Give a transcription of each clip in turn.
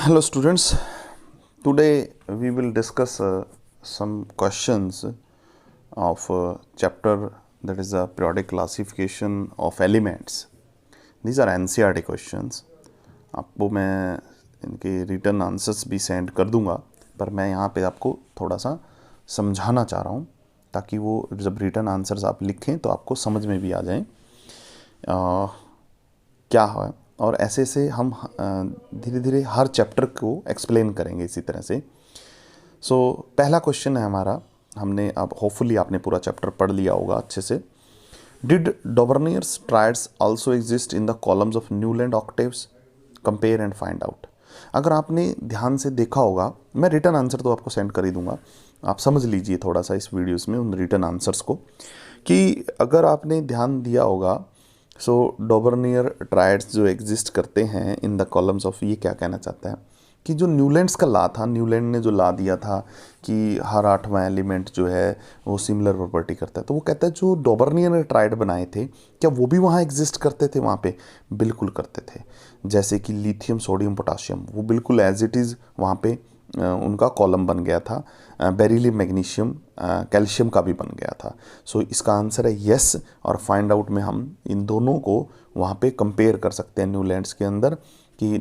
Hello students, today we will discuss some questions of chapter that is the periodic classification of elements. These are NCERT questions. आपको मैं इनके return answers भी send कर दूंगा, पर मैं यहाँ पे आपको थोड़ा सा समझाना चाह रहा हूँ ताकि वो जब रिटर्न आंसर्स आप लिखें तो आपको समझ में भी आ जाएं क्या है। और ऐसे से हम धीरे धीरे हर चैप्टर को एक्सप्लेन करेंगे इसी तरह से। पहला क्वेश्चन है हमारा, हमने अब होपफुली आपने पूरा चैप्टर पढ़ लिया होगा अच्छे से। Did Dobereiner's triads also exist in the columns of Newland octaves, compare and find out. अगर आपने ध्यान से देखा होगा, मैं रिटर्न आंसर तो आपको सेंड कर ही दूंगा, आप समझ लीजिए थोड़ा सा इस वीडियोस में उन रिटर्न आंसर्स को, कि अगर आपने ध्यान दिया होगा डॉबर्नियर ट्रायड्स जो एग्जिस्ट करते हैं इन द कॉलम्स ऑफ, ये क्या कहना चाहता है कि जो न्यूलैंड्स का लॉ था, न्यूलैंड ने जो लॉ दिया था कि हर 8वां एलिमेंट जो है वो सिमिलर प्रॉपर्टी करता है, तो वो कहता है जो डॉबर्नियर ने ट्रायड बनाए थे क्या वो भी वहाँ एग्जिस्ट करते थे? वहाँ पे बिल्कुल करते थे। जैसे कि लिथियम, सोडियम, पोटाशियम, वो बिल्कुल एज इट इज़ वहाँ पे उनका कॉलम बन गया था। बेरिलियम, मैग्नीशियम, कैल्शियम का भी बन गया था। इसका आंसर है यस। और फाइंड आउट में हम इन दोनों को वहाँ पे कंपेयर कर सकते हैं न्यूलैंड्स के अंदर, कि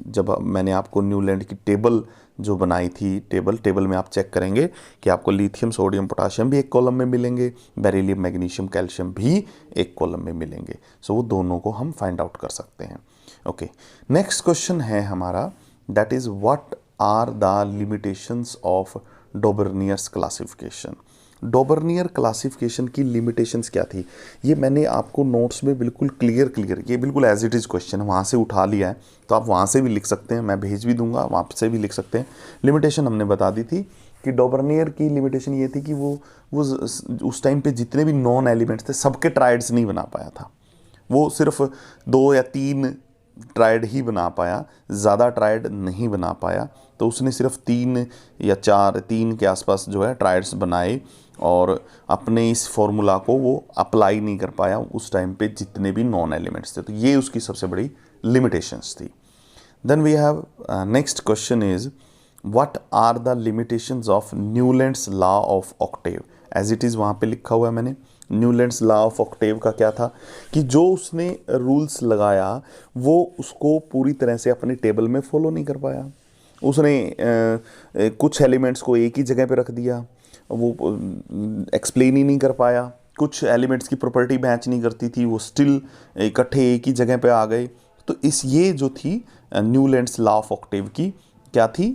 जब मैंने आपको न्यूलैंड की टेबल जो बनाई थी, टेबल में आप चेक करेंगे कि आपको लिथियम, सोडियम, पोटाशियम भी एक कॉलम में मिलेंगे, बेरिलियम, मैग्नीशियम, कैल्शियम भी एक कॉलम में मिलेंगे। वो दोनों को हम फाइंड आउट कर सकते हैं। ओके, नेक्स्ट क्वेश्चन है हमारा, that is what are the limitations of Dobereiner's classification. Dobereiner classification की लिमिटेशंस क्या थी, ये मैंने आपको नोट्स में बिल्कुल क्लियर, ये बिल्कुल एज इट इज़ क्वेश्चन वहाँ से उठा लिया है, तो आप वहाँ से भी लिख सकते हैं, मैं भेज भी दूंगा, वहाँ से भी लिख सकते हैं। लिमिटेशन हमने बता दी थी कि डॉबर्नियर की लिमिटेशन ये थी कि वो उस टाइम पे जितने भी नॉन एलिमेंट्स थे सबके ट्रायड्स नहीं बना पाया था, वो सिर्फ 2 या 3 ट्रायड ही बना पाया, ज़्यादा ट्रायड नहीं बना पाया। तो उसने सिर्फ 3 या 3 के आसपास जो है ट्रायड्स बनाए, और अपने इस फॉर्मूला को वो अप्लाई नहीं कर पाया उस टाइम पे जितने भी नॉन एलिमेंट्स थे। तो ये उसकी सबसे बड़ी लिमिटेशंस थी। Then we have next question is what are the limitations of Newlands law of octave. As it is वहाँ पे लिखा हुआ है मैंने। न्यूलैंड्स लॉ ऑफ ऑक्टेव का क्या था कि जो उसने रूल्स लगाया वो उसको पूरी तरह से अपने टेबल में फॉलो नहीं कर पाया। उसने कुछ एलिमेंट्स को एक ही जगह पे रख दिया, वो एक्सप्लेन ही नहीं कर पाया। कुछ एलिमेंट्स की प्रॉपर्टी मैच नहीं करती थी, वो स्टिल इकट्ठे एक ही जगह पे आ गए। तो ये जो थी न्यूलैंड्स लॉ ऑफ ऑक्टेव की क्या थी,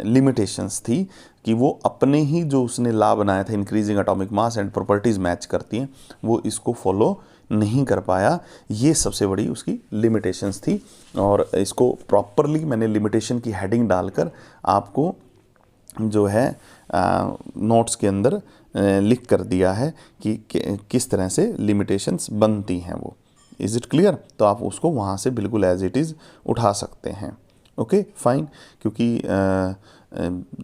लिमिटेशंस थी कि वो अपने ही जो उसने लॉ बनाया था, increasing atomic mass and properties match करती हैं, वो इसको फॉलो नहीं कर पाया। ये सबसे बड़ी उसकी लिमिटेशंस थी, और इसको प्रॉपरली मैंने लिमिटेशन की हेडिंग डालकर आपको जो है नोट्स के अंदर लिख कर दिया है कि किस तरह से लिमिटेशंस बनती हैं वो। Is it clear? तो आप उसको वहाँ से बिल्कुल एज इट इज़ उठा सकते हैं। ओके फाइन, क्योंकि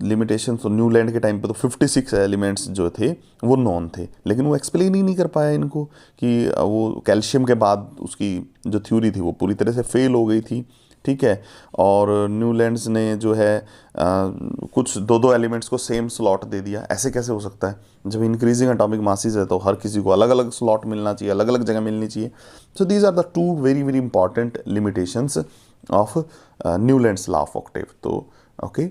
लिमिटेशन तो न्यूलैंड के टाइम पे तो 56 एलिमेंट्स जो थे वो नॉन थे, लेकिन वो एक्सप्लेन ही नहीं कर पाया इनको कि वो कैल्शियम के बाद उसकी जो थ्योरी थी वो पूरी तरह से फेल हो गई थी। ठीक है, और न्यूलैंड्स ने जो है कुछ 2 एलिमेंट्स को सेम स्लॉट दे दिया। ऐसे कैसे हो सकता है? जब इंक्रीजिंग एटॉमिक मासेस है तो हर किसी को अलग अलग स्लॉट मिलना चाहिए, अलग अलग जगह मिलनी चाहिए। So these are the 2 very important limitations of Newlands law of octave. तो ओके,